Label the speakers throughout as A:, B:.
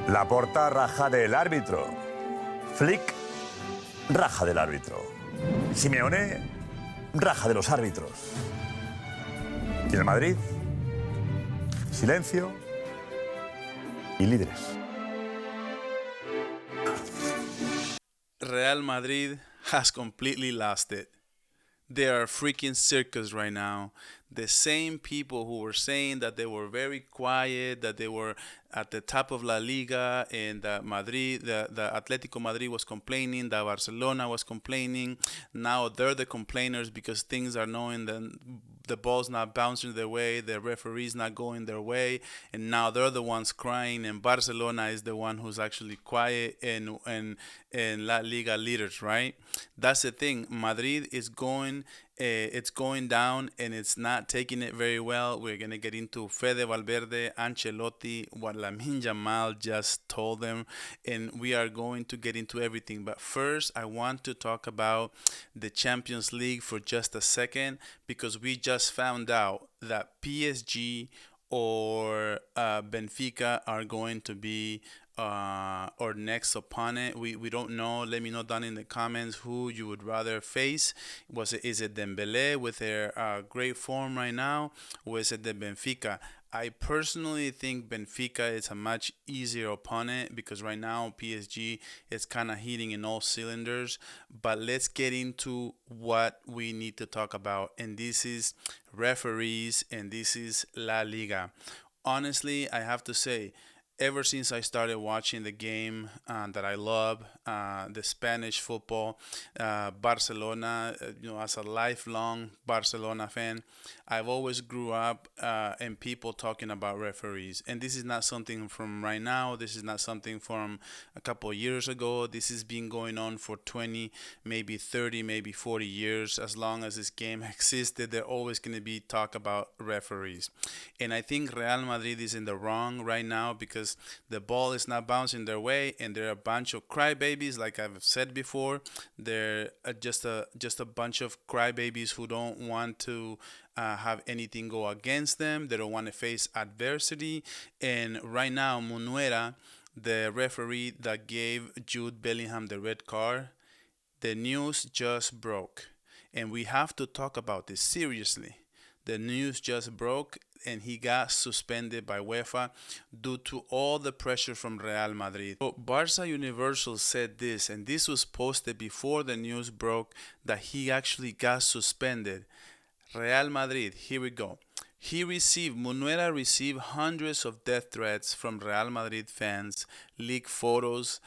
A: Laporta raja del árbitro. Flick raja del árbitro. Simeone raja de los árbitros. Y en el Madrid, silencio y líderes.
B: Real Madrid has completely lost it. They are a freaking circus right now. The same people who were saying that they were very quiet, that they were at the top of La Liga, and that Madrid, the Atletico Madrid was complaining, that Barcelona was complaining. Now they're the complainers because things are knowing that the ball's not bouncing their way, the referee's not going their way, and now they're the ones crying, and Barcelona is the one who's actually quiet and La Liga leaders, right? That's the thing. Madrid is going, it's going down, and it's not taking it very well. We're gonna get into Fede Valverde, Ancelotti, what Lamine Yamal just told them, and we are going to get into everything. But first, I want to talk about the Champions League for just a second, because we just found out that PSG or Benfica are going to be our next opponent. We don't know. Let me know down in the comments who you would rather face. Is it Dembele with their great form right now, or is it the Benfica? I personally think Benfica is a much easier opponent because right now PSG is kind of hitting in all cylinders. But let's get into what we need to talk about, and this is referees, and this is La Liga. Honestly, I have to say, ever since I started watching the game that I love, the Spanish football, Barcelona, as a lifelong Barcelona fan, I've always grew up and people talking about referees. And this is not something from right now. This is not something from a couple of years ago. This has been going on for 20, maybe 30, maybe 40 years. As long as this game existed, there always going to be talk about referees. And I think Real Madrid is in the wrong right now because the ball is not bouncing their way, and they're a bunch of crybabies. Like I've said before, they're just a bunch of crybabies who don't want to have anything go against them. They don't want to face adversity. And right now, Munuera, the referee that gave Jude Bellingham the red card, the news just broke, and we have to talk about this seriously. The news just broke, and he got suspended by UEFA due to all the pressure from Real Madrid. So Barca Universal said this, and this was posted before the news broke that he actually got suspended. Real Madrid, here we go. Munuera received hundreds of death threats from Real Madrid fans, leaked photos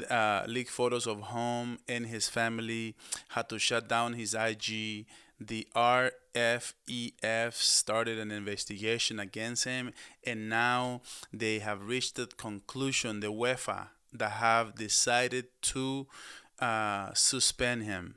B: of home and his family, had to shut down his IG. The RFEF started an investigation against him, and now they have reached the conclusion, the UEFA, that have decided to suspend him.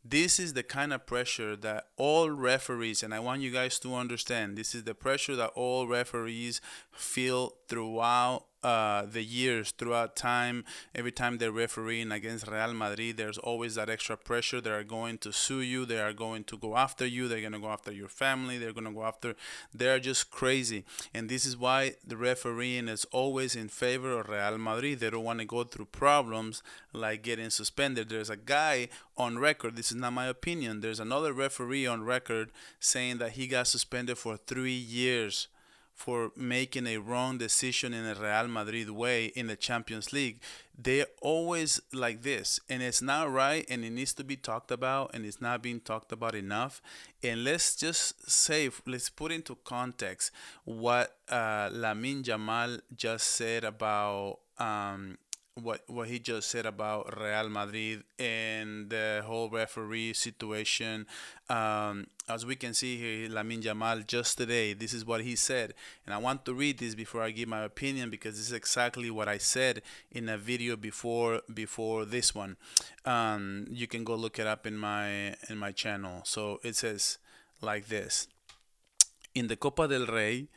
B: This is the kind of pressure that all referees, and I want you guys to understand, this is the pressure that all referees feel throughout the years, throughout time. Every time they're refereeing against Real Madrid, there's always that extra pressure. They are going to sue you. They are going to go after you. They're going to go after your family. They're just crazy. And this is why the refereeing is always in favor of Real Madrid. They don't want to go through problems like getting suspended. There's a guy on record, this is not my opinion, there's another referee on record saying that he got suspended for 3 years for making a wrong decision in a Real Madrid way in the Champions League. They're always like this, and it's not right, and it needs to be talked about, and it's not being talked about enough. And let's just say, let's put into context what Lamine Yamal just said about what he just said about Real Madrid and the whole referee situation. As we can see here, Lamine Yamal just today, this is what he said. And I want to read this before I give my opinion, because this is exactly what I said in a video before this one. You can go look it up in my channel. So it says like this: in the Copa del Rey,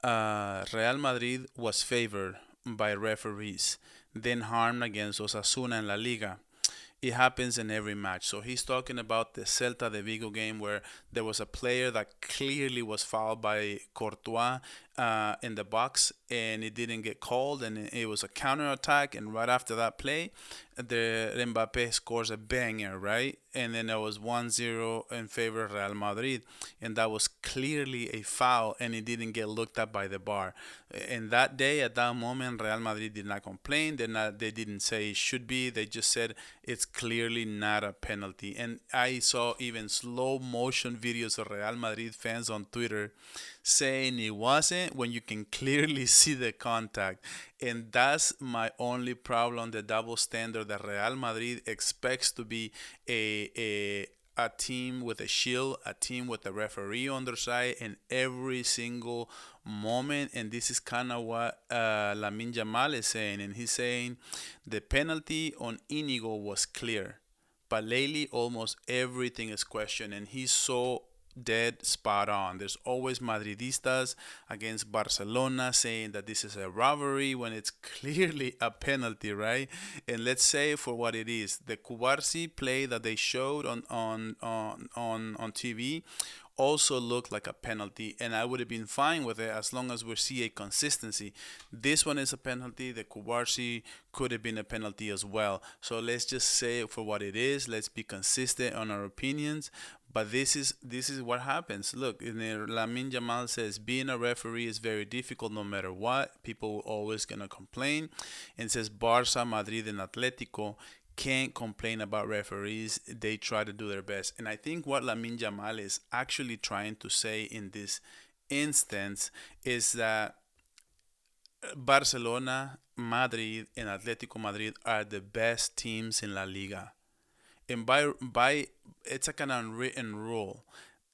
B: Real Madrid was favored by referees, then harmed against Osasuna in La Liga. It happens in every match. So he's talking about the Celta de Vigo game where there was a player that clearly was fouled by Courtois in the box, and it didn't get called, and it was a counter attack. And right after that play, the Mbappe scores a banger, right? And then there was 1-0 in favor of Real Madrid, and that was clearly a foul, and it didn't get looked at by the bar. And that day, at that moment, Real Madrid did not complain. They didn't say it should be. They just said it's clearly not a penalty. And I saw even slow motion videos of Real Madrid fans on Twitter saying it wasn't, when you can clearly see the contact. And that's my only problem, the double standard that Real Madrid expects to be a team with a shield, a team with a referee on their side in every single moment. And this is kind of what Lamine Yamal is saying. And he's saying the penalty on Inigo was clear, but lately almost everything is questioned. And he's so dead spot on. There's always Madridistas against Barcelona saying that this is a robbery when it's clearly a penalty, right? And let's say for what it is, the Cubarsi play that they showed on TV also looked like a penalty, and I would have been fine with it as long as we see a consistency. This one is a penalty. The Kubarsi could have been a penalty as well. So let's just say it for what it is. Let's be consistent on our opinions. But this is what happens. Look, Lamine Yamal says being a referee is very difficult no matter what. People are always gonna complain. And says Barça, Madrid, and Atletico can't complain about referees. They try to do their best. And I think what Lamine Yamal is actually trying to say in this instance is that Barcelona, Madrid, and Atletico Madrid are the best teams in La Liga. And by it's like an unwritten rule.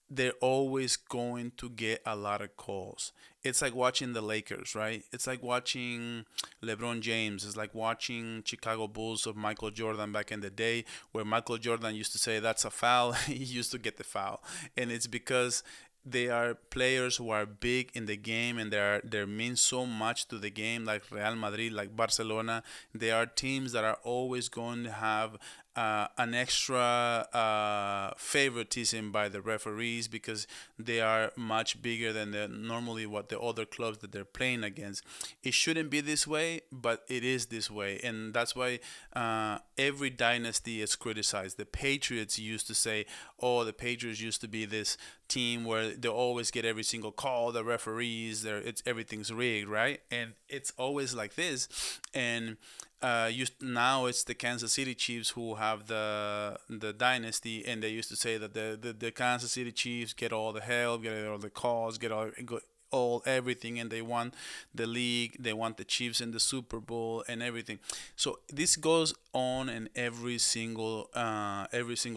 B: They're always going to get a lot of calls. It's like watching the Lakers, right? It's like watching LeBron James. It's like watching Chicago Bulls of Michael Jordan back in the day, where Michael Jordan used to say that's a foul. He used to get the foul. And it's because they are players who are big in the game, and they mean so much to the game, like Real Madrid, like Barcelona. They are teams that are always going to have an extra favoritism by the referees because they are much bigger than normally what the other clubs that they're playing against. It shouldn't be this way, but it is this way, and that's why every dynasty is criticized. The Patriots used to say, "Oh, the Patriots used to be this team where they always get every single call. The referees, everything's rigged, right?" And it's always like this, and now it's the Kansas City Chiefs who have the dynasty, and they used to say that the Kansas City Chiefs get all the help, get all the calls, get all everything, and they want the league, they want the Chiefs in the Super Bowl and everything. So this goes on in every single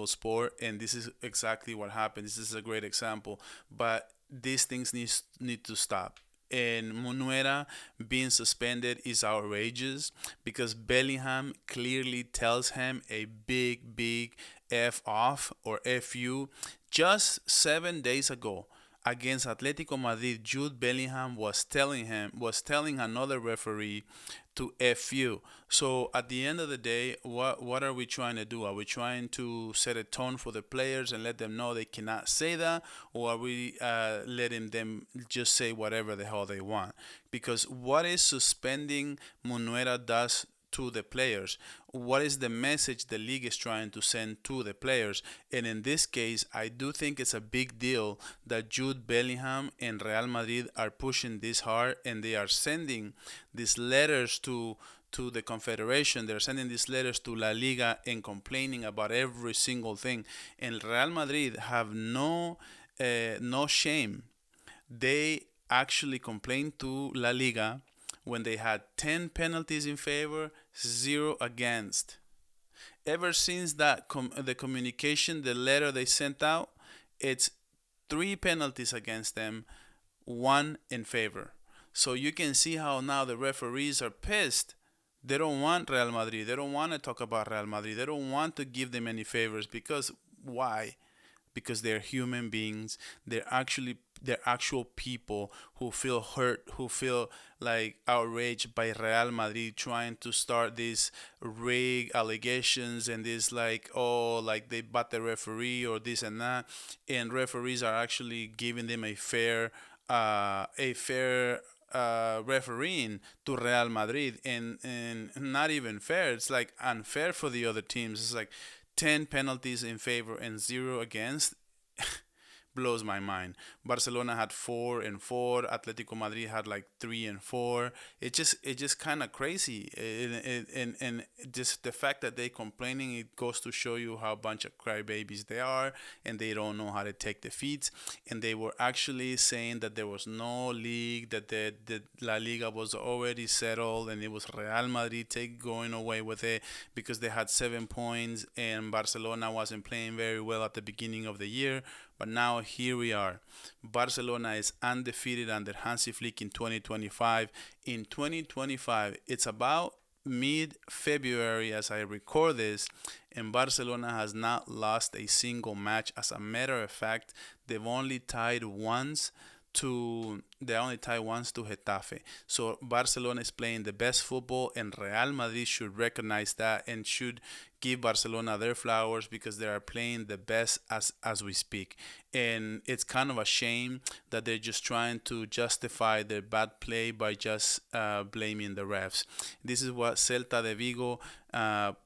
B: sport, and this is exactly what happens. This is a great example, but these things need to stop. And Munuera being suspended is outrageous because Bellingham clearly tells him a big F off or FU. Just 7 days ago against Atletico Madrid, Jude Bellingham was telling another referee to FU. So at the end of the day, what are we trying to do? Are we trying to set a tone for the players and let them know they cannot say that, or are we letting them just say whatever the hell they want? Because what is suspending Munuera does to the players? What is the message the league is trying to send to the players? And in this case, I do think it's a big deal that Jude Bellingham and Real Madrid are pushing this hard, and they are sending these letters to the Confederation. They're sending these letters to La Liga and complaining about every single thing. And Real Madrid have no shame. They actually complained to La Liga when they had 10 penalties in favor, 0 against. Ever since that the communication, the letter they sent out, it's 3 penalties against them, 1 in favor. So you can see how now the referees are pissed. They don't want Real Madrid. They don't want to talk about Real Madrid. They don't want to give them any favors because why? Because they're human beings. They're actual people who feel hurt, who feel like outraged by Real Madrid trying to start these rig allegations and this like they bought the referee or this and that, and referees are actually giving them a fair a fair refereeing to Real Madrid, and not even fair. It's like unfair for the other teams. It's like 10 penalties in favor and 0 against. Blows my mind. Barcelona had 4 and 4. Atletico Madrid had like 3 and 4. It just kind of crazy. And just the fact that they complaining, it goes to show you how bunch of crybabies they are, and they don't know how to take defeats. And they were actually saying that there was no league, that the La Liga was already settled, and it was Real Madrid going away with it because they had 7 points, and Barcelona wasn't playing very well at the beginning of the year. But now here we are. Barcelona is undefeated under Hansi Flick in 2025. In 2025, it's about mid-February as I record this, and Barcelona has not lost a single match. As a matter of fact, they've only tied once to Getafe. So Barcelona is playing the best football, and Real Madrid should recognize that and should give Barcelona their flowers because they are playing the best as we speak. And it's kind of a shame that they're just trying to justify their bad play by just blaming the refs. This is what Celta de Vigo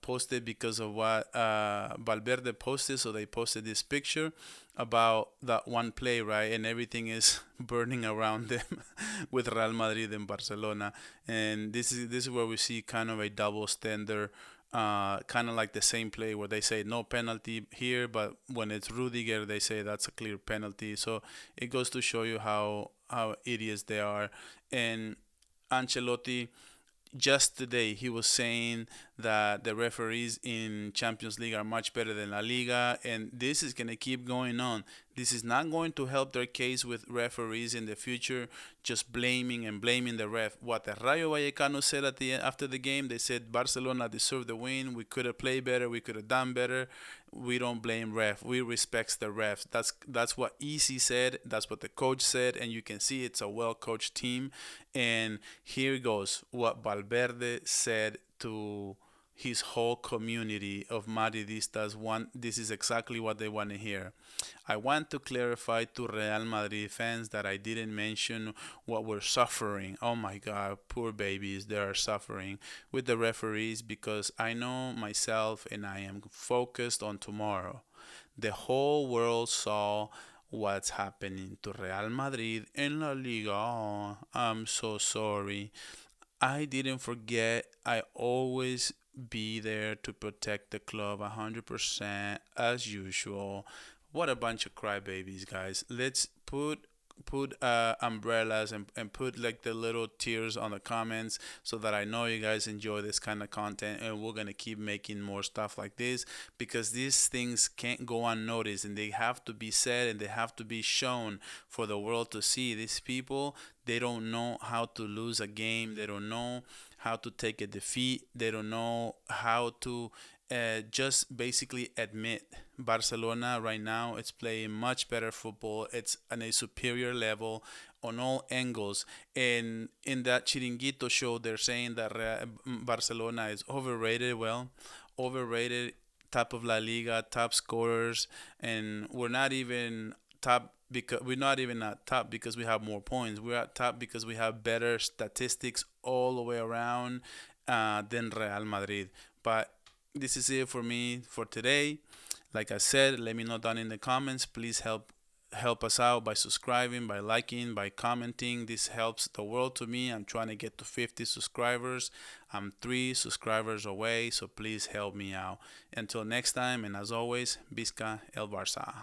B: posted because of what Valverde posted. So they posted this picture about that one play, right? And everything is burning around them with Real Madrid and Barcelona. And this is where we see kind of a double standard. Kind of like the same play where they say no penalty here, but when it's Rudiger, they say that's a clear penalty. So it goes to show you how idiots they are. And Ancelotti, just today, he was saying that the referees in Champions League are much better than La Liga, and this is going to keep going on. This is not going to help their case with referees in the future, just blaming the ref. What the Rayo Vallecano said after the game, they said Barcelona deserved the win. We could have played better. We could have done better. We don't blame ref. We respect the refs. That's what Easy said. That's what the coach said, and you can see it's a well-coached team. And here goes what Valverde said to his whole community of Madridistas. This is exactly what they want to hear. I want to clarify to Real Madrid fans that I didn't mention what we're suffering. Oh my God, poor babies, they are suffering with the referees because I know myself and I am focused on tomorrow. The whole world saw what's happening to Real Madrid in La Liga. Oh, I'm so sorry. I didn't forget. I always be there to protect the club 100% as usual. What a bunch of crybabies, guys. Let's put umbrellas and put like the little tears on the comments so that I know you guys enjoy this kind of content, and we're gonna keep making more stuff like this because these things can't go unnoticed and they have to be said and they have to be shown for the world to see. These people, they don't know how to lose a game. They don't know how to take a defeat. They don't know how to just basically admit Barcelona right now it's playing much better football. It's on a superior level on all angles. And in that Chiringuito show, they're saying that Barcelona is overrated. Well, overrated, top of La Liga, top scorers, and we're not even top because we're not even at top because we have more points. We're at top because we have better statistics all the way around than Real Madrid. But this is it for me for today. Like I said, let me know down in the comments. Please help us out by subscribing, by liking, by commenting. This helps the world to me. I'm trying to get to 50 subscribers. I'm 3 subscribers away, so please help me out. Until next time, and as always, Visca el Barça.